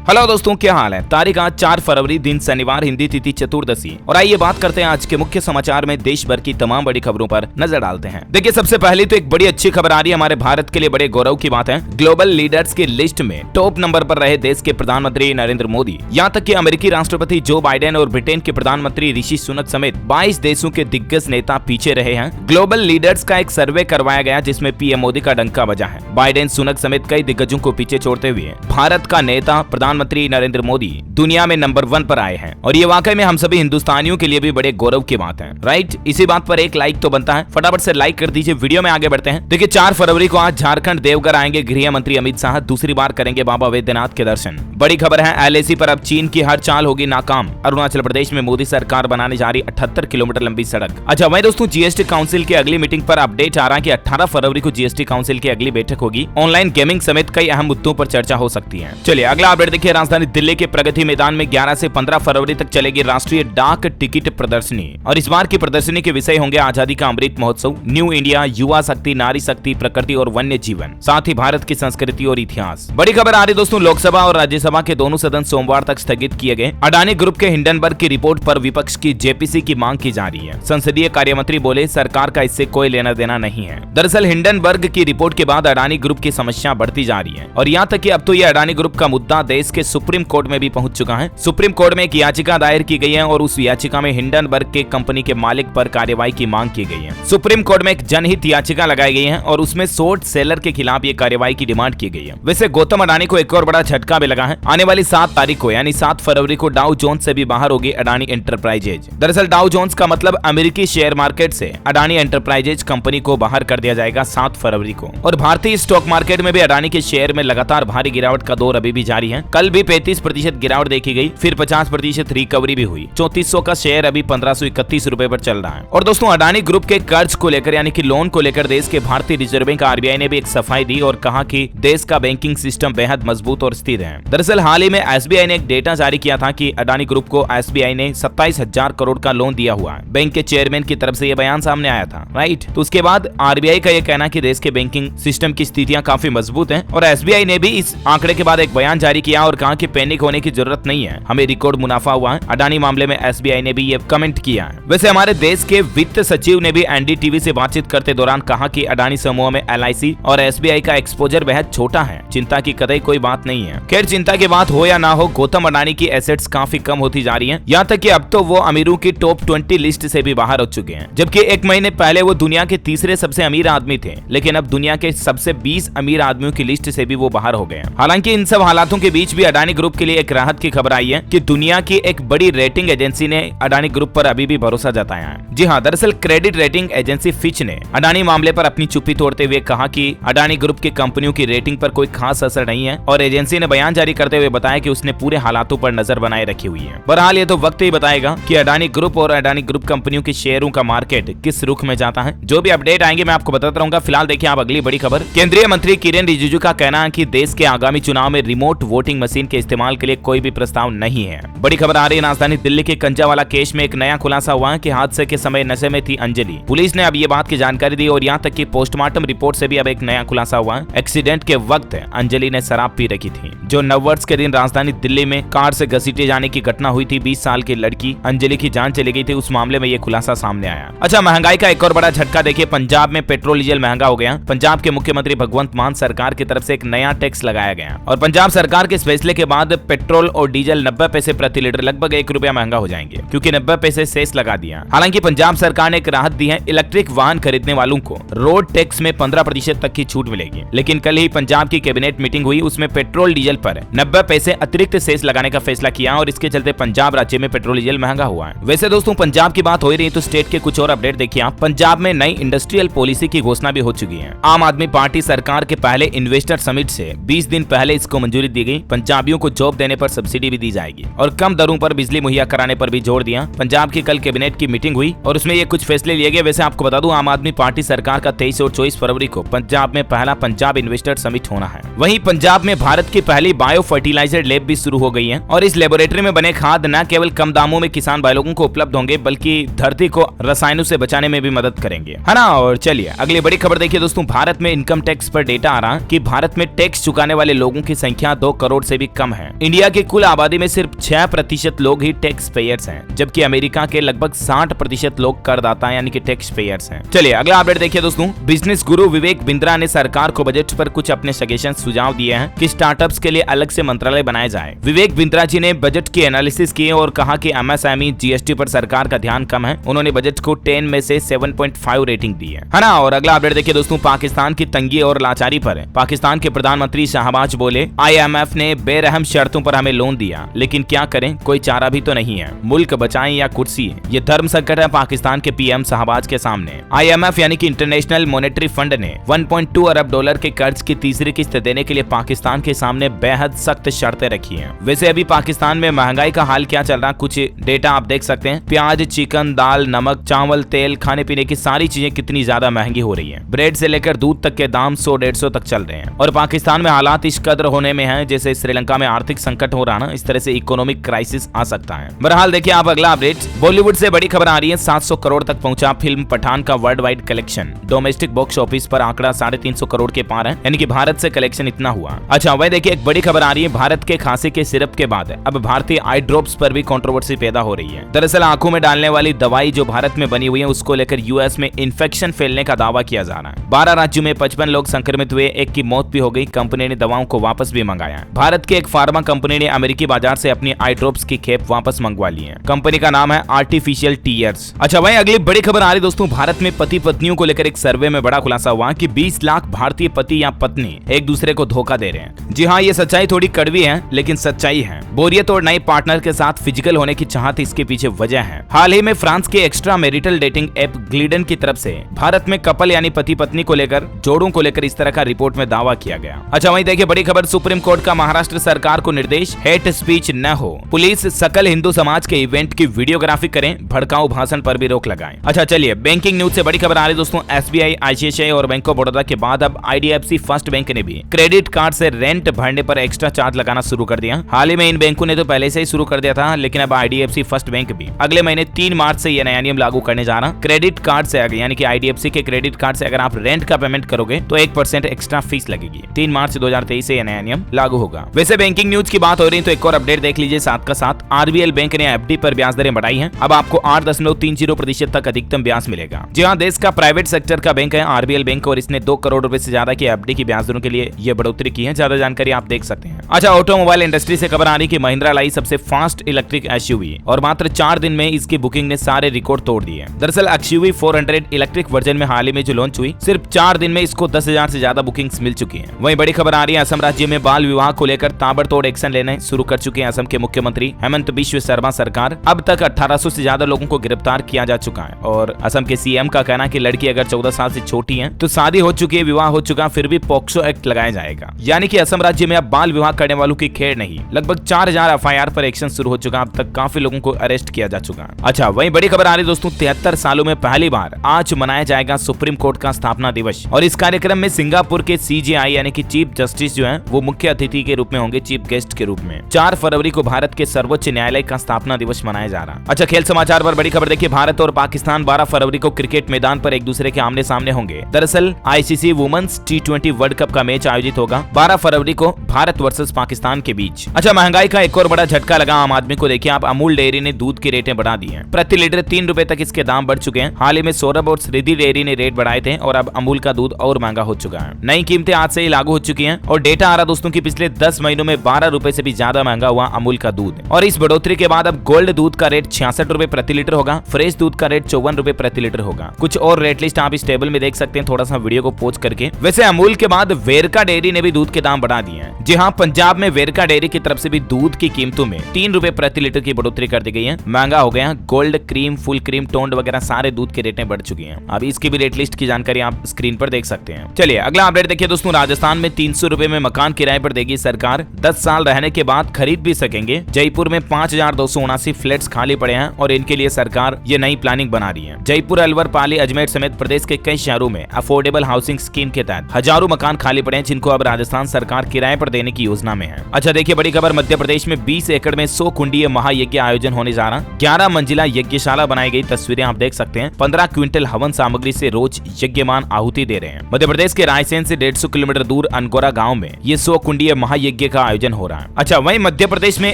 Hello दोस्तों, क्या हाल है। तारीख आज 4 फरवरी दिन शनिवार, हिंदी तिथि चतुर्दशी। और आइए बात करते हैं आज के मुख्य समाचार में देश भर की तमाम बड़ी खबरों पर नजर डालते हैं। देखिए, सबसे पहले तो एक बड़ी अच्छी खबर आ रही है, हमारे भारत के लिए बड़े गौरव की बात है। ग्लोबल लीडर्स की लिस्ट में टॉप नंबर पर रहे देश के प्रधानमंत्री नरेंद्र मोदी। यहाँ तक कि अमेरिकी राष्ट्रपति जो बाइडेन और ब्रिटेन के प्रधानमंत्री ऋषि सुनक समेत 22 देशों के दिग्गज नेता पीछे रहे हैं। ग्लोबल लीडर्स का एक सर्वे करवाया गया जिसमें पीएम मोदी का डंका बजा है। बाइडेन, सुनक समेत कई दिग्गजों को पीछे छोड़ते हुए भारत का नेता प्रधानमंत्री नरेंद्र मोदी दुनिया में नंबर 1 पर आए हैं। और ये वाकई में हम सभी हिंदुस्तानियों के लिए भी बड़े गौरव की बात है, राइट। इसी बात पर एक लाइक तो बनता है, फटाफट से लाइक कर दीजिए। वीडियो में आगे बढ़ते हैं। देखिए, 4 फरवरी को आज झारखंड देवघर आएंगे गृह मंत्री अमित शाह। दूसरी बार करेंगे बाबा वैद्यनाथ के दर्शन। बड़ी खबर है, एलएसी पर अब चीन की हर चाल होगी नाकाम। अरुणाचल प्रदेश में मोदी सरकार बनाने जा रही 78 किलोमीटर लंबी सड़क। अच्छा वही दोस्तों, जीएसटी काउंसिल की अगली मीटिंग पर अपडेट आ रहा है कि 18 फरवरी को जीएसटी काउंसिल की अगली बैठक होगी। ऑनलाइन गेमिंग समेत कई अहम मुद्दों पर चर्चा हो सकती है। चलिए अगला अपडेट देखिए, राजधानी दिल्ली के प्रगति मैदान में 11 से 15 फरवरी तक चलेगी राष्ट्रीय डाक टिकट प्रदर्शनी। और इस बार की प्रदर्शनी के विषय होंगे आजादी का अमृत महोत्सव, न्यू इंडिया, युवा शक्ति, नारी शक्ति, प्रकृति और वन्य जीवन, साथ ही भारत की संस्कृति और इतिहास। बड़ी खबर आ रही दोस्तों, लोकसभा और राज्यसभा के दोनों सदन सोमवार तक स्थगित किए गए। अडानी ग्रुप के हिंडनबर्ग की रिपोर्ट पर विपक्ष की जेपीसी की मांग की जा रही है। संसदीय कार्यमंत्री बोले सरकार का इससे कोई लेना देना नहीं है। दरअसल हिंडनबर्ग की रिपोर्ट के बाद अडानी ग्रुप की समस्या बढ़ती जा रही है और यहाँ तक कि अब तो यह अडानी ग्रुप का मुद्दा देश के सुप्रीम कोर्ट में भी पहुंच चुका है। सुप्रीम कोर्ट में एक याचिका दायर की गई है और उस याचिका में हिंडनबर्ग के कंपनी के मालिक पर कार्रवाई की मांग की गई है। सुप्रीम कोर्ट में एक जनहित याचिका लगाई गई है और उसमें शॉर्ट सेलर के खिलाफ ये कार्रवाई की डिमांड की गई है। वैसे गौतम अडानी को एक और बड़ा झटका भी लगा है। आने वाली 7 तारीख को यानी 7 फरवरी को डाउ जोन्स से भी बाहर होगी अडानी एंटरप्राइजेज। दरअसल डाउ जोन्स का मतलब अमेरिकी शेयर मार्केट से अडानी एंटरप्राइजेज कंपनी को बाहर कर दिया जाएगा 7 फरवरी को। और भारतीय स्टॉक मार्केट में भी अडानी के शेयर में लगातार भारी गिरावट का दौर अभी भी जारी है। कल भी 35% गिरावट देखी गई, फिर 50% रिकवरी भी हुई। 3400 का शेयर अभी 1531 रुपए पर चल रहा है। और दोस्तों, अडानी ग्रुप के कर्ज को लेकर यानी कि लोन को लेकर देश के भारतीय रिजर्व बैंक आरबीआई ने भी एक सफाई दी और कहा कि देश का बैंकिंग सिस्टम बेहद मजबूत और स्थिर है। दरअसल हाल ही में एसबीआई ने एक डेटा जारी किया था कि अडानी ग्रुप को एसबीआई ने 27,000 करोड़ का लोन दिया हुआ है। बैंक के चेयरमैन की तरफ से यह बयान सामने आया था, राइट। तो उसके बाद आरबीआई का यह कहना कि देश के बैंकिंग सिस्टम की स्थितियां काफी मजबूत हैं और एसबीआई ने भी इस आंकड़े के बाद एक बयान जारी किया और कहा कि पैनिक होने की जरूरत नहीं है, हमें रिकॉर्ड मुनाफा हुआ है। अडानी मामले में एसबीआई ने भी ये कमेंट किया है। वैसे हमारे देश के वित्त सचिव ने भी एनडीटीवी से बातचीत करते दौरान कहा कि अडानी समूह में एलआईसी और एसबीआई का एक्सपोजर बेहद छोटा है, चिंता की कतई कोई बात नहीं है। खैर, चिंता की बात हो या ना हो, गौतम अडानी की एसेट्स काफी कम होती जा रही हैं। यहाँ तक कि अब तो वो अमीरों की टॉप 20 लिस्ट से भी बाहर हो चुके हैं, जबकि 1 महीने पहले वो दुनिया के तीसरे सबसे अमीर आदमी थे, लेकिन अब दुनिया के सबसे 20 अमीर आदमियों की लिस्ट से भी वो बाहर हो गए। हालांकि इन सब हालातों के बीच भी अडानी ग्रुप के लिए एक राहत की खबर आई है कि दुनिया की एक बड़ी रेटिंग एजेंसी ने अडानी ग्रुप पर अभी भी भरोसा जताया है। जी हाँ, दरअसल क्रेडिट रेटिंग एजेंसी फिच ने अडानी मामले पर अपनी चुप्पी तोड़ते हुए कहा कि अडानी ग्रुप की कंपनियों की रेटिंग पर कोई खास असर नहीं है और एजेंसी ने बयान जारी करते हुए बताया कि उसने पूरे हालातों पर नजर बनाए रखी हुई है। बहरहाल ये तो वक्त ही बताएगा कि अडानी ग्रुप और अडानी ग्रुप कंपनियों के शेयरों का मार्केट किस रुख में जाता है। जो भी अपडेट आएंगे मैं आपको बताता रहूंगा। फिलहाल देखिए आप अगली बड़ी खबर। केंद्रीय मंत्री किरेन रिजिजू का कहना है कि देश के आगामी चुनाव में रिमोट वोटिंग मशीन के इस्तेमाल के लिए कोई भी प्रस्ताव नहीं है। बड़ी खबर आ रही है, राजधानी दिल्ली के कंजावाला केस में एक नया खुलासा हुआ है कि हादसे के समय नशे में थी अंजलि। पुलिस ने अब ये बात की जानकारी दी और यहाँ तक कि पोस्टमार्टम रिपोर्ट से भी अब एक नया खुलासा हुआ है। एक्सीडेंट के वक्त अंजलि ने शराब पी रखी थी। जो नववर्ष के दिन राजधानी दिल्ली में कार से घसीटे जाने की घटना हुई थी, 20 साल की लड़की अंजलि की जान चली गई थी, उस मामले में ये खुलासा सामने आया। अच्छा, महंगाई का एक और बड़ा झटका देखिए, पंजाब में पेट्रोल डीजल महंगा हो गया। पंजाब के मुख्यमंत्री भगवंत मान सरकार की तरफ से एक नया टैक्स लगाया गया और पंजाब सरकार के इस फैसले के बाद पेट्रोल और डीजल 90 पैसे प्रति लीटर लगभग 1 रुपया महंगा हो जाएंगे, क्योंकि 90 पैसे सेस लगा दिया। हालांकि पंजाब सरकार ने एक राहत दी है, इलेक्ट्रिक वाहन खरीदने वालों को रोड टैक्स में 15% तक की छूट मिलेगी। लेकिन कल ही पंजाब की कैबिनेट मीटिंग हुई, उसमें पेट्रोल डीजल पर 90 पैसे अतिरिक्त सेस लगाने का फैसला किया और इसके चलते पंजाब राज्य में पेट्रोल डीजल महंगा हुआ है। वैसे दोस्तों, पंजाब की बात हो रही है तो स्टेट के कुछ और अपडेट देखिए आप। पंजाब में नई इंडस्ट्रियल पॉलिसी की घोषणा भी हो चुकी है। आम आदमी पार्टी सरकार के पहले इन्वेस्टर समिट से 20 दिन पहले इसको मंजूरी दी गई। पंजाबियों को जॉब देने पर सब्सिडी भी दी जाएगी और कम दरों पर बिजली मुहैया कराने पर भी जोर दिया। पंजाब की कल कैबिनेट की मीटिंग हुई और उसमें ये कुछ फैसले लिए गए। वैसे आपको बता दूं, आम आदमी पार्टी सरकार का 23 और 24 फरवरी को पंजाब में पहला पंजाब इन्वेस्टर समिट होना है। वहीं पंजाब में भारत की पहली बायो फर्टिलाइजर लैब भी शुरू हो गई है और इस लेबोरेटरी में बने खाद न केवल कम दामों में किसान भाई लोगों को उपलब्ध होंगे, बल्कि धरती को रसायनों से बचाने में भी मदद करेंगे, है ना। और चलिए अगली बड़ी खबर देखिए दोस्तों, भारत में इनकम टैक्स पर डेटा आ रहा है कि भारत में टैक्स चुकाने वाले लोगों की संख्या 2 करोड़ से भी कम है। इंडिया की कुल आबादी में सिर्फ 6% लोग ही टैक्स पेयर्स हैं, जबकि अमेरिका के लगभग 60% लोग करदाता यानी कि टैक्स पेयर्स हैं। चलिए अगला अपडेट देखिए दोस्तों। बिजनेस गुरु विवेक बिंद्रा ने सरकार को बजट पर कुछ अपने सजेशन सुझाव दिए हैं कि स्टार्टअप्स के लिए अलग से मंत्रालय बनाया जाए। विवेक बिंद्रा जी ने बजट की एनालिसिस की और कहा कि एमएसएमई जीएसटी पर सरकार का ध्यान कम है। उन्होंने बजट को 10 में से 7.5 रेटिंग दी है ना। और अगला अपडेट देखिए दोस्तों। पाकिस्तान की तंगी और लाचारी पर पाकिस्तान के प्रधानमंत्री शाहबाज बोले, आईएमएफ ने बेरहम शर्तों पर हमें लोन दिया, लेकिन क्या करें, कोई चारा भी तो नहीं है। मुल्क बचाएं या कुर्सी, ये धर्म संकट है पाकिस्तान के पीएम शाहबाज के सामने। आईएमएफ यानी कि इंटरनेशनल मॉनेटरी फंड ने 1.2 अरब डॉलर के कर्ज की तीसरी किस्त देने के लिए पाकिस्तान के सामने बेहद सख्त शर्तें रखी हैं। वैसे अभी पाकिस्तान में महंगाई का हाल क्या चल रहा, कुछ डेटा आप देख सकते हैं। प्याज, चिकन, दाल, नमक, चावल, तेल, खाने पीने की सारी चीजें कितनी ज्यादा महंगी हो रही हैं। ब्रेड से लेकर दूध तक के दाम 100-150 तक चल रहे हैं। और पाकिस्तान में हालात इस कदर होने में हैं जैसे श्रीलंका में आर्थिक संकट हो रहा ना, इस तरह से इकोनॉमिक क्राइसिस आ सकता है। बहरहाल देखिए आप अगला अपडेट। बॉलीवुड से बड़ी खबर आ रही है। 700 करोड़ तक पहुंचा फिल्म पठान का world wide collection. Domestic box office पर आंकड़ा 350 करोड़ के पार है, यानी कि भारत से कलेक्शन इतना हुआ। अच्छा वह देखिए एक बड़ी खबर आ रही है। भारत के खांसी के सिरप के बाद अब भारतीय आई ड्रॉप्स पर भी कंट्रोवर्सी पैदा हो रही है। दरअसल आंखों में डालने वाली दवाई जो भारत में बनी हुई है, उसको लेकर यूएस में इन्फेक्शन फैलने का दावा किया जा रहा है। 12 राज्यों में 55 लोग संक्रमित हुए, एक की मौत भी हो गई। कंपनी ने दवाओं को वापस भी मंगाया। भारत की एक फार्मा कंपनी ने अमेरिकी बाजार से अपनी आई ड्रॉप्स की खेप वापस मंगवा ली है। कंपनी का नाम है आर्टिफिशियल टीयर्स। अच्छा वहीं अगली बड़ी खबर आ रही दोस्तों। भारत में पति पत्नियों को लेकर एक सर्वे में बड़ा खुलासा हुआ कि 20 लाख भारतीय पति या पत्नी एक दूसरे को धोखा दे रहे हैं। जी हाँ, ये सच्चाई थोड़ी कड़वी है लेकिन सच्चाई है। बोरियत और नए पार्टनर के साथ फिजिकल होने की चाहत इसके पीछे वजह है। हाल ही में फ्रांस के extra marital dating app Gliddon की तरफ से भारत में कपल यानी पति पत्नी को लेकर, जोड़ों को लेकर इस तरह का रिपोर्ट में दावा किया गया। अच्छा वहीं देखिए बड़ी खबर। सुप्रीम कोर्ट का महाराष्ट्र सरकार को निर्देश, हेट स्पीच न हो। पुलिस सकल हिंदू समाज के इवेंट की वीडियोग्राफी करें, भड़काऊ भाषण पर भी रोक लगाएं। अच्छा चलिए बैंकिंग न्यूज से बड़ी खबर आ रही दोस्तों। एसबीआई, आईसीआईसीआई और बैंक ऑफ बड़ौदा के बाद अब आईडीएफसी फर्स्ट बैंक ने भी क्रेडिट कार्ड से रेंट भरने पर एक्स्ट्रा चार्ज लगाना शुरू कर दिया। हाल ही में इन बैंकों ने तो पहले से ही शुरू कर दिया था, लेकिन अब आईडीएफसी फर्स्ट बैंक भी अगले महीने 3 मार्च से यह नया नियम लागू करने जा रहा। क्रेडिट कार्ड से यानी कि आईडीएफसी के क्रेडिट कार्ड से अगर आप रेंट का पेमेंट करोगे तो 1% एक्स्ट्रा फीस लगेगी। 3 मार्च 2023 से यह नया नियम लागू होगा। वैसे बैंकिंग न्यूज की बात हो रही है तो एक और अपडेट देख लीजिए साथ का साथ। आरबीएल बैंक ने एफडी पर ब्याज दरें बढ़ाई हैं। अब आपको 8.30% तक अधिकतम ब्याज मिलेगा। जी हाँ, देश का प्राइवेट सेक्टर का बैंक है आरबीएल बैंक और इसने 2 करोड़ रुपए से ज्यादा की एफडी की ब्याज दरों के लिए यह बढ़ोतरी की है। ज्यादा जानकारी आप देख सकते हैं। अच्छा ऑटोमोबाइल इंडस्ट्री से खबर आ रही कि महिंद्रा लाई सबसे फास्ट इलेक्ट्रिक एसयूवी और मात्र 4 दिन में इसकी बुकिंग ने सारे रिकॉर्ड तोड़ दिए। दरअसल एक्सयूवी 400 इलेक्ट्रिक वर्जन में हाल ही में जो लॉन्च हुई, सिर्फ 4 दिन में इसको 10,000 से ज्यादा बुकिंग्स मिल चुकी हैं। वहीं बड़ी खबर आ रही है असम राज्य में बाल विवाह को लेकर ताबड़तोड़ एक्शन लेने शुरू कर चुके हैं असम के मुख्यमंत्री हेमंत बिश्व शर्मा सरकार। अब तक 1800 से ज्यादा लोगों को गिरफ्तार किया जा चुका है और असम के सीएम का कहना है कि लड़की अगर 14 साल से छोटी है तो शादी हो चुकी है, विवाह हो चुका, फिर भी पॉक्सो एक्ट लगाया जाएगा। यानी कि असम राज्य में अब बाल विवाह करने वालों की खेर नहीं। लगभग 4000 एफआईआर पर एक्शन शुरू हो चुका। अब तक काफी लोगों को अरेस्ट किया जा चुका। अच्छा वहीं बड़ी खबर आ रही दोस्तों। 73 सालों में पहली बार आज मनाया जाएगा सुप्रीम कोर्ट का स्थापना दिवस और इस कार्यक्रम में सिंगापुर के सीजेआई यानी कि चीफ जस्टिस जो है वो मुख्य अतिथि के रूप में होंगे, चीफ गेस्ट के रूप में। 4 फरवरी को भारत के सर्वोच्च न्यायालय का स्थापना दिवस मनाया जा रहा। अच्छा खेल समाचार पर बड़ी खबर देखिए। भारत और पाकिस्तान 12 फरवरी को क्रिकेट मैदान पर एक दूसरे के आमने सामने होंगे। दरअसल ICC women's T20 world cup का मैच आयोजित होगा 12 फरवरी को भारत वर्सेस पाकिस्तान के बीच। अच्छा महंगाई का एक और बड़ा झटका लगा आम आदमी को। देखिए आप, अमूल डेयरी ने दूध की रेटें बढ़ा दी हैं। प्रति लीटर 3 रुपए तक इसके दाम बढ़ चुके हैं। हाल ही में सौरभ और रिद्धि डेयरी ने रेट बढ़ाए थे और अब अमूल का दूध और महंगा हो चुका है। नई कीमतें आज से ही लागू हो चुकी हैं और डेटा आ रहा दोस्तों की पिछले 10 महीनों में 12 रुपए से भी ज्यादा महंगा हुआ अमूल का दूध। और इस बढ़ोतरी के बाद अब गोल्ड दूध का रेट 66 रुपए प्रति लीटर होगा, फ्रेश दूध का रेट 54 रुपए प्रति लीटर होगा। कुछ और रेट लिस्ट आप इस टेबल में देख सकते हैं, थोड़ा सा वीडियो को पॉज करके। वैसे अमूल के बाद वेरका डेयरी ने भी दूध के दाम बढ़ा दिए हैं। जी हाँ, पंजाब में वेरका डेयरी की तरफ से भी दूध की कीमतों में 3 रुपए प्रति लीटर की बढ़ोतरी कर दी गई है। महंगा हो गया। Gold, cream, full cream, toned वगैरह सारे दूध के रेटें बढ़ चुकी हैं। अभी इसकी भी रेट लिस्ट की जानकारी आप स्क्रीन पर देख सकते हैं। चलिए अगला अपडेट देखिए दोस्तों। राजस्थान में 300 रुपए में मकान किराए पर देगी सरकार। 10 साल रहने के बाद खरीद भी सकेंगे। जयपुर में 5279 फ्लैट्स खाली पड़े हैं और इनके लिए सरकार ये नई प्लानिंग बना रही है। जयपुर, अलवर, पाली, अजमेर समेत प्रदेश के कई शहरों में अफोर्डेबल हाउसिंग स्कीम के तहत हजारों मकान खाली पड़े हैं, जिनको अब राजस्थान सरकार किराए पर देने की योजना में है। अच्छा देखिए बड़ी खबर। मध्य प्रदेश में 20 एकड़ में 100 कुंडीय महायज्ञ आयोजन होने जा रहा। 11 मंजिला यज्ञशाला बनाई गई, तस्वीरें आप देख सकते हैं। 15 क्विंटल हवन सामग्री से रोज यज्ञमान आहुति दे रहे हैं। मध्य प्रदेश के रायसेन से 150 किलोमीटर दूर अनगोरा गांव में ये 100 कुंडीय महायज्ञ यज्ञ का आयोजन हो रहा है। अच्छा, वहीं मध्य प्रदेश में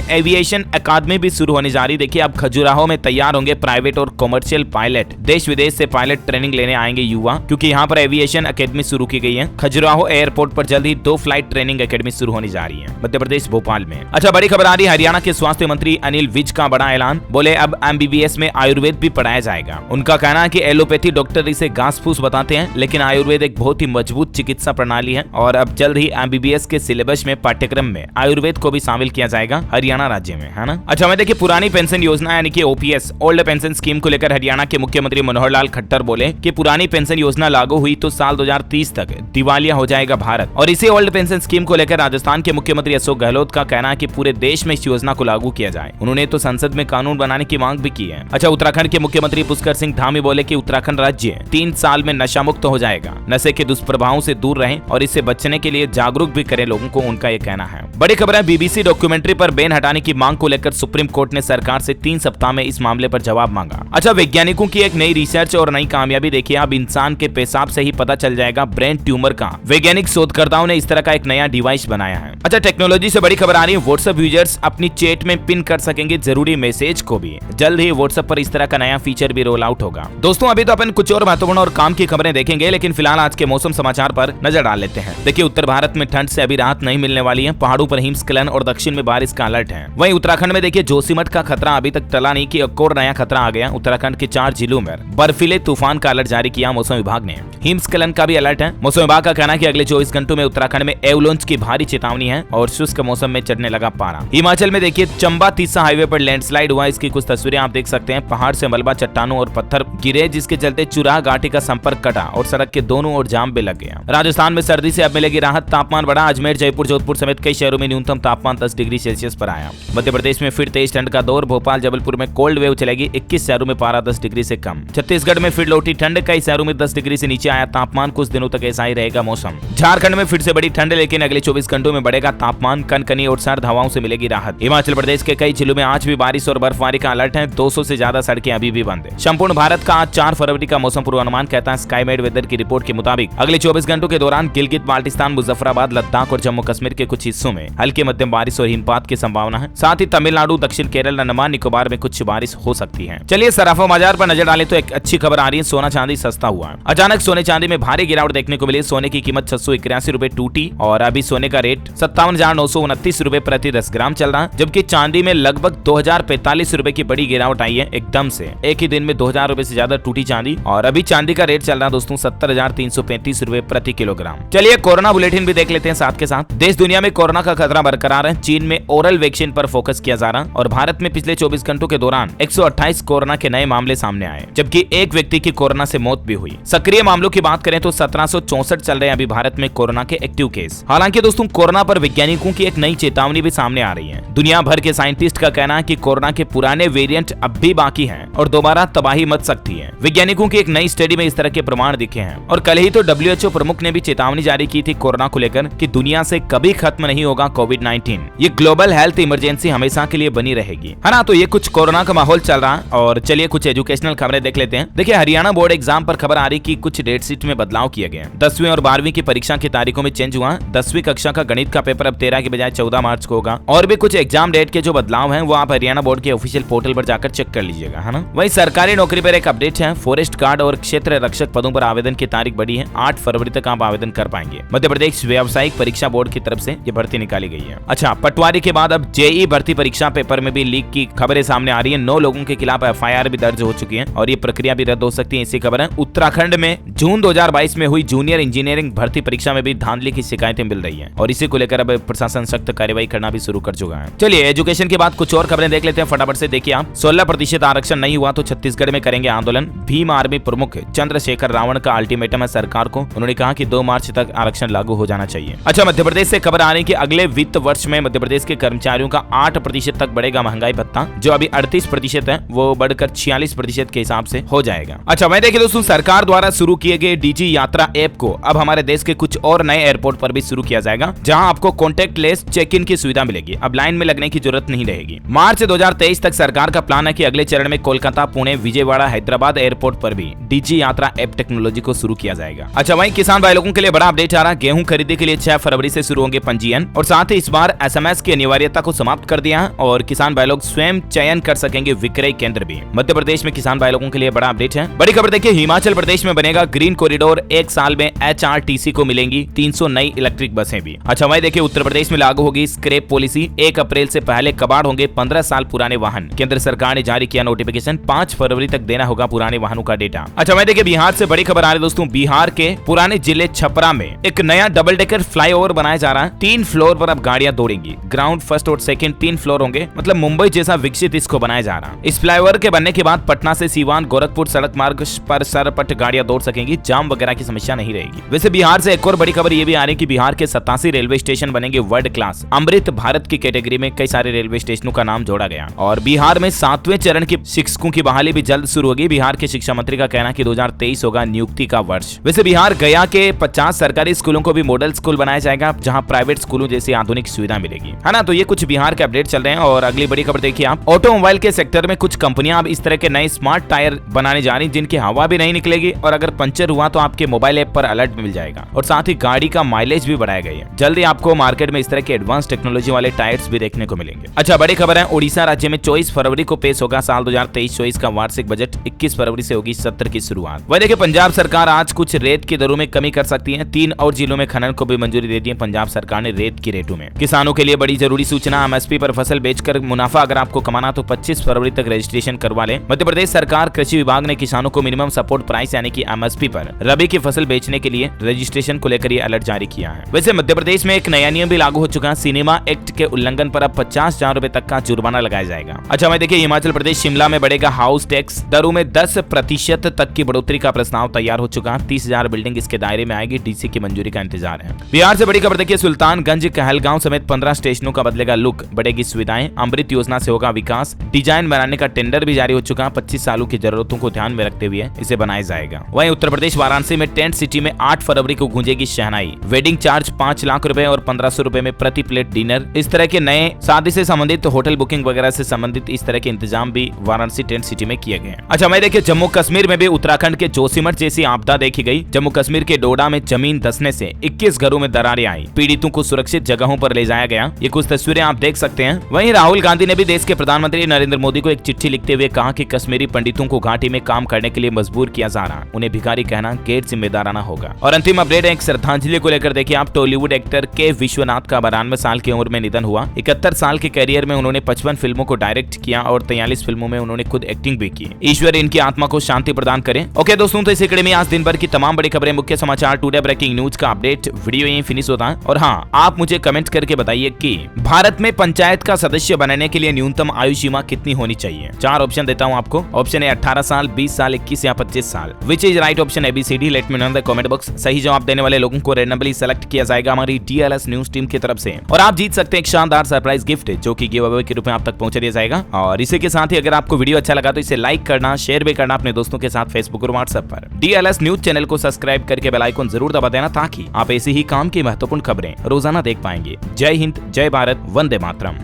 एविएशन अकादमी भी शुरू होने जा रही। देखिए, अब खजुराहो में तैयार होंगे प्राइवेट और कमर्शियल पायलट। देश विदेश से पायलट ट्रेनिंग लेने आएंगे युवा, क्योंकि यहाँ पर एविएशन अकेडमी शुरू की गई है। खजुराहो एयरपोर्ट पर जल्द ही 2 फ्लाइट ट्रेनिंग अकेडमी शुरू होने जा रही है, मध्य प्रदेश भोपाल में। अच्छा, बड़ी खबर आ रही है हरियाणा के स्वास्थ्य मंत्री अनिल विज का बड़ा ऐलान। बोले अब MBBS में आयुर्वेद भी पढ़ाया जाएगा। उनका कहना है कि एलोपैथी डॉक्टर इसे घास फूस बताते हैं, लेकिन आयुर्वेद एक बहुत ही मजबूत चिकित्सा प्रणाली है और अब जल्द ही MBBS के सिलेबस में पाठ्यक्रम में आयुर्वेद को भी शामिल किया जाएगा हरियाणा राज्य में, है ना। अच्छा, मैं देखिए पुरानी पेंशन योजना यानी कि OPS ओल्ड पेंशन स्कीम को लेकर हरियाणा के मुख्यमंत्री मनोहर लाल खट्टर बोले कि पुरानी पेंशन योजना लागू हुई तो साल 2030 तक दिवालिया हो जाएगा भारत। और इसी ओल्ड पेंशन स्कीम को लेकर राजस्थान के मुख्यमंत्री अशोक गहलोत का कहना है कि पूरे देश में इस योजना को लागू किया जाए। उन्होंने तो संसद में कानून बनाने की मांग भी की है। अच्छा, उत्तराखंड के मुख्यमंत्री पुष्कर सिंह धामी बोले कि उत्तराखंड राज्य 3 साल में नशा मुक्त हो जाएगा। नशे के दुष्प्रभावों से दूर रहें और इससे बचने के लिए जागरूक भी करें लोगों को, उनका ये कहना है। बड़ी खबर है, BBC डॉक्यूमेंट्री पर बैन हटाने की मांग को लेकर सुप्रीम कोर्ट ने सरकार से 3 सप्ताह में इस मामले पर जवाब मांगा। अच्छा, वैज्ञानिकों की एक नई रिसर्च और नई कामयाबी देखिए, अब इंसान के पेशाब से ही पता चल जाएगा ब्रेन ट्यूमर का। वैज्ञानिक शोधकर्ताओं ने इस तरह का एक नया डिवाइस बनाया है। अच्छा, टेक्नोलॉजी से बड़ी खबर आ रही है, व्हाट्सएप यूजर्स अपनी चैट में पिन कर सकेंगे जरूरी मैसेज को भी। जल्द ही व्हाट्सएप पर इस तरह का नया फीचर भी रोल आउट होगा। दोस्तों, अभी तो अपन कुछ और महत्वपूर्ण और काम की खबरें देखेंगे, लेकिन फिलहाल आज के मौसम समाचार पर नजर डाल लेते हैं। देखिए, उत्तर भारत में ठंड से अभी राहत नहीं मिलने वाली है। पहाड़ों पर हिमस्खलन और दक्षिण में बारिश का अलर्ट है। वहीं उत्तराखंड में देखिए जोशीमठ का खतरा अभी तक टला नहीं कि एक और नया खतरा आ गया। उत्तराखंड के 4 जिलों में बर्फीले तूफान का अलर्ट जारी किया मौसम विभाग ने। हिमस्खलन का भी अलर्ट है। मौसम विभाग का कहना है कि अगले 24 घंटों में उत्तराखंड में एवलांच की भारी चेतावनी है और शुष्क मौसम में चढ़ने लगा पारा। हिमाचल में देखिए चंबा तीसा हाईवे पर लैंडस्लाइड हुआ। इसकी कुछ तस्वीरें आप देख सकते हैं। पहाड़ से मलबा, चट्टानों और पत्थर गिरे, जिसके चलते चुराह घाटी का संपर्क कटा और सड़क के दोनों ओर जाम भी लग गया। राजस्थान में सर्दी से अब मिलेगी राहत। तापमान बढ़ा। अजमेर, जयपुर, जोधपुर समेत कई शहरों में न्यूनतम तापमान 10 डिग्री सेल्सियस पर आया। मध्य प्रदेश में फिर तेज ठंड का दौर। भोपाल, जबलपुर में कोल्ड वेव चलेगी। 21 शहरों में पारा 10 डिग्री से कम। छत्तीसगढ़ में फिर लौटी ठंड। कई शहरों में 10 डिग्री से नीचे आया तापमान। कुछ दिनों तक ऐसा ही रहेगा मौसम। झारखंड में फिर से बड़ी ठंड, लेकिन अगले 24 घंटों में बढ़ेगा तापमान। कनकनी और सर्द हवाओं से मिलेगी राहत। हिमाचल प्रदेश के कई जिलों में आज भी बारिश और बर्फबारी का अलर्ट है। 200 से ज्यादा सड़कें अभी भी बंद है। संपूर्ण भारत का आज 4 फरवरी का मौसम पूर्वानुमान कहता है स्काईमेड वेदर की रिपोर्ट के मुताबिक अगले 24 घंटों के दौरान गिलगित बाल्टिस्तान, मुजफ्फराबाद, लद्दाख और जम्मू कश्मीर के कुछ हिस्सों में हल्की मध्यम बारिश और हिमपात की संभावना है। साथ ही तमिलनाडु, दक्षिण केरल, अंडमान निकोबार में कुछ बारिश हो सकती है। चलिए सराफा बाजार पर नजर डालें तो एक अच्छी खबर आ रही है। सोना चांदी सस्ता हुआ। अचानक सोने चांदी में भारी गिरावट देखने को मिली। सोने की कीमत 681 रुपए टूटी और अभी सोने का रेट 57,929 रुपए प्रति 10 ग्राम चल रहा है, जबकि चांदी में लगभग 2045 रुपए की बड़ी गिरावट आई है एकदम से। एक ही दिन में 2000 रुपए से ज्यादा टूटी चांदी और अभी चांदी का रेट चल रहा है दोस्तों 70,335 रुपए प्रति किलोग्राम। चलिए कोरोना बुलेटिन भी देख लेते हैं साथ के साथ। देश दुनिया में कोरोना का खतरा बरकरार है। चीन में ओरल वैक्सीन पर फोकस किया जा रहा और भारत में पिछले 24 घंटों के दौरान 128 कोरोना के नए मामले सामने आए, जबकि एक व्यक्ति की कोरोना से मौत भी हुई। सक्रिय मामलों की बात करें तो 1764 चल रहे हैं अभी भारत में कोरोना के एक्टिव केस। हालांकि दोस्तों कोरोना पर वैज्ञानिकों की एक नई चेतावनी भी सामने आ रही है। दुनिया भर के साइंटिस्ट का कहना है कि कोरोना के पुराने वेरिएंट अब भी बाकी हैं और दोबारा तबाही मच सकती है। वैज्ञानिकों की एक नई स्टडी में इस तरह के प्रमाण दिखे हैं और कल ही तो WHO प्रमुख ने भी चेतावनी जारी की थी कोरोना को लेकर कि दुनिया से कभी खत्म नहीं होगा कोविड-19। ये ग्लोबल हेल्थ इमरजेंसी हमेशा के लिए बनी रहेगी, है ना। तो ये कुछ कोरोना का माहौल चल रहा है और चलिए कुछ एजुकेशनल खबरें देख लेते हैं। देखिए हरियाणा बोर्ड एग्जाम पर खबर आ रही कि कुछ डेट शीट में बदलाव किए गए। 10वीं और 12वीं की परीक्षा की तारीखों में चेंज हुआ। 10वीं कक्षा का गणित का पेपर अब 13 की बजाय 14 मार्च को होगा। और भी कुछ एग्जाम डेट के जो बदलाव हैं वो आप हरियाणा बोर्ड के ऑफिशियल पोर्टल पर जाकर चेक कर लीजिएगा, है ना। वहीं सरकारी नौकरी पर एक अपडेट है। फॉरेस्ट गार्ड और क्षेत्र रक्षक पदों पर आवेदन की तारीख बढ़ी है। 8 फरवरी तक आप आवेदन कर पाएंगे। मध्य प्रदेश व्यावसायिक परीक्षा बोर्ड की तरफ से ये भर्ती निकाली गई है। अच्छा, पटवारी के बाद अब JEE भर्ती परीक्षा पेपर में भी लीक की खबरें सामने आ रही है। 9 लोगों के खिलाफ FIR भी दर्ज हो चुकी है और ये प्रक्रिया भी रद्द हो सकती है। इसी खबर है उत्तराखंड में जून 2022 में हुई जूनियर इंजीनियरिंग भर्ती परीक्षा में भी धांधली की शिकायतें मिल रही है और इसी को लेकर अब प्रशासन सख्त कार्रवाई करना भी शुरू कर चुका है। चलिए एजुकेशन के बाद कुछ और खबरें देख लेते हैं फटाफट से। देखिए आप 16% आरक्षण नहीं हुआ तो छत्तीसगढ़ में करेंगे आंदोलन। भीम आर्मी प्रमुख चंद्रशेखर रावण का अल्टीमेटम है सरकार को। उन्होंने कहा कि 2 मार्च तक आरक्षण लागू हो जाना चाहिए। अच्छा, मध्य प्रदेश से खबर आ रही है कि अगले वित्त वर्ष में मध्य प्रदेश के कर्मचारियों का 8% तक बढ़ेगा महंगाई भत्ता। जो अभी 38% है वो बढ़कर 46% के हिसाब से हो जाएगा। अच्छा, वहीं देखिए दोस्तों सरकार द्वारा शुरू किए गए डीजी यात्रा ऐप को अब हमारे देश के कुछ और नए एयरपोर्ट पर भी शुरू किया जाएगा, जहां आपको कॉन्टेक्टलेस चेक इन की सुविधा मिलेगी। अब लाइन में लगने की जरूरत नहीं रहेगी। मार्च 2023 तक सरकार का प्लान है कि अगले चरण में कोलकाता, पुणे, विजयवाड़ा, हैदराबाद एयरपोर्ट पर भी डीजी यात्रा ऐप टेक्नोलॉजी को शुरू किया जाएगा। अच्छा, वहीं किसान भाई लोगों के लिए बड़ा अपडेट आ रहा है। गेहूं खरीदी के लिए 6 फरवरी से शुरू होंगे पंजीयन। पंजीयन और साथ ही इस बार SMS की अनिवार्यता को समाप्त कर दिया और किसान भाई लोग स्वयं चयन कर सकेंगे विक्रय केंद्र भी। मध्य प्रदेश में किसान भाई लोगों के लिए बड़ा अपडेट है। बड़ी खबर देखिए, हिमाचल प्रदेश में बनेगा ग्रीन कॉरिडोर, एक साल में HRTC को मिलेंगी 300 नई इलेक्ट्रिक बसें भी। अच्छा वही देखिए, उत्तर प्रदेश में लागू होगी स्क्रैप पॉलिसी, 1 अप्रैल से पहले कबाड़ होंगे 15 साल पुराने वाहन। केंद्र सरकार ने जारी किया नोटिफिकेशन, 5 फरवरी तक देना होगा पुराने वाहनों का डेटा। अच्छा वही देखिए, बिहार से बड़ी खबर आ रही है दोस्तों, बिहार के पुराने जिले छपरा में एक नया डबल डेकर फ्लाईओवर बनाया जा रहा है। 3 फ्लोर पर अब गाड़ियां दौड़ेंगी, ग्राउंड, फर्स्ट और सेकंड 3 फ्लोर होंगे, मतलब मुंबई जैसा विकसित इसको बनाया जा रहा है। इस फ्लाईओवर के बनने के बाद पटना से सीवान, गोरखपुर सड़क मार्ग पर सरपट गाड़ियां दौड़ सकेंगी, जाम वगैरह की समस्या नहीं रहेगी। वैसे बिहार से एक और बड़ी खबर ये भी आ रही है कि बिहार के 87 रेलवे स्टेशन बनेंगे वर्ल्ड क्लास। अमृत भारत की कैटेगरी में कई सारे रेलवे स्टेशनों का नाम जोड़ा गया और बिहार में 7वें चरण की शिक्षकों की बहाली भी जल्द शुरू होगी। बिहार के शिक्षा मंत्री का कहना है कि 2023 होगा नियुक्ति का वर्ष। वैसे बिहार गया के 50 सरकारी स्कूलों को भी मॉडल स्कूल बनाया जाएगा, जहां प्राइवेट स्कूलों जैसी आधुनिक सुविधा मिलेगी, है ना। तो ये कुछ बिहार के अपडेट चल रहे हैं। और अगली बड़ी खबर देखिए आप, ऑटोमोबाइल के सेक्टर में कुछ कंपनियां अब इस तरह के नए स्मार्ट टायर बनाने जा रही, जिनकी हवा भी नहीं निकलेगी और अगर पंचर हुआ तो आपके मोबाइल ऐप पर अलर्ट मिल जाएगा और साथ ही गाड़ी का माइलेज भी बढ़ाया गया है। जल्दी आपको मार्केट में इस तरह के एडवांस टेक्नोलॉजी वाले टायर्स भी देखने को मिलेंगे। अच्छा बड़ी खबर है, ओडिशा राज्य में 24 फरवरी को पेश होगा साल 2023-24 का वार्षिक बजट। 21 फरवरी से होगी सत्र की शुरुआत। वह देखिए, पंजाब सरकार आज कुछ रेत की दरों में कमी कर सकती है। 3 और जिलों में खनन को भी मंजूरी दे दी है पंजाब सरकार ने रेत की रेटों में। किसानों के लिए बड़ी जरूरी सूचना, MSP पर फसल बेचकर मुनाफा अगर आपको कमाना तो 25 फरवरी तक रजिस्ट्रेशन करवा ले। मध्य प्रदेश सरकार कृषि विभाग ने किसानों को मिनिमम सपोर्ट प्राइस यानी कि MSP पर रबी की फसल बेचने के लिए रजिस्ट्रेशन को लेकर ये अलर्ट जारी किया है। वैसे मध्य प्रदेश में एक नया नियम भी लागू हो चुका है, सिनेमा एक्ट के उल्लंघन पर अब 50,000 रुपए तक का जुर्माना लगाया जाएगा। अच्छा मैं देखिए, हिमाचल प्रदेश शिमला में बढ़ेगा हाउस टैक्स, दरों में 10% तक की बढ़ोतरी का प्रस्ताव तैयार हो चुका है। 30,000 बिल्डिंग इसके दायरे में आएगी, DC की मंजूरी का इंतजार है। बिहार से बड़ी खबर देखिए, सुल्तानगंज, कहलगांव समेत 15 स्टेशनों का बदलेगा लुक, बढ़ेगी सुविधाएं, अमृत योजना से होगा विकास, डिजाइन बनाने का टेंडर भी जारी हो चुका है। 25 सालों की जरूरतों को ध्यान में रखते हुए इसे बनाया जाएगा। वहीं उत्तर प्रदेश वाराणसी में टेंट सिटी में 8 फरवरी को गूंजेगी शहनाई, वेडिंग चार्ज 5 लाख रुपए और 1500 रुपए में प्रति प्लेट डिनर। इस तरह के नए शादी से संबंधित होटल बुकिंग वगैरह से संबंधित इस तरह के इंतजाम भी वाराणसी टेंट सिटी में किए गए। अच्छा मैं देखिए, जम्मू कश्मीर में भी उत्तराखंड के जोशीमठ जैसी आपदा देखी गई। जम्मू कश्मीर के डोडा में जमीन धंसने से 21 घरों में दरारें आई, पीड़ितों को सुरक्षित जगहों पर ले जाया गया। ये कुछ तस्वीरें आप देख सकते हैं। वहीं राहुल गांधी ने भी देश के प्रधानमंत्री नरेंद्र मोदी को एक चिट्ठी लिखते हुए कहा कि कश्मीरी पंडितों को घाटी में काम करने के लिए मजबूर किया जा रहा, उन्हें भिखारी कहना गैर जिम्मेदाराना होगा। और अंतिम अपडेट है एक श्रद्धांजलि को लेकर देखिए आप, टॉलीवुड एक्टर के विश्वनाथ का 92 साल की उम्र में निधन हुआ। 71 साल के करियर में उन्होंने 55 फिल्मों को डायरेक्ट किया और 43 फिल्मों में उन्होंने खुद एक्टिंग भी की। ईश्वर इनकी आत्मा को शांति प्रदान करे। ओके दोस्तों, तो इसी कड़ी में आज दिन भर की तमाम बड़ी खबरें, मुख्य समाचार, टुडे ब्रेकिंग न्यूज का अपडेट वीडियो यहीं फिनिश होता है। और हाँ, आप मुझे कमेंट करके बताइए कि भारत में पंचायत का सदस्य बनने के लिए न्यूनतम आयु सीमा कितनी होनी चाहिए। 4 ऑप्शन देता हूं आपको। ऑप्शन ए 18 साल, 20 साल, 21 या 25 साल। Which is right option ABCD? Let me know in the comment box. सही जवाब देने वाले लोगों को रैंडमली सेलेक्ट किया जाएगा हमारी DLS न्यूज टीम की तरफ से और आप जीत सकते हैं एक शानदार सरप्राइज गिफ्ट जो कि गिव अवे के रूप में आप तक पहुंचा दिया जाएगा। और इसी के साथ ही अगर आपको वीडियो अच्छा लगा तो इसे लाइक करना, शेयर भी करना अपने दोस्तों के साथ फेसबुक और व्हाट्सएप पर। DLS न्यूज चैनल को सब्सक्राइब करके बेल आइकन जरूर दबा देना ताकि आप ऐसी ही काम की महत्वपूर्ण खबरें रोजाना देख पाएंगे। जय हिंद, जय भारत, वंदे मातरम।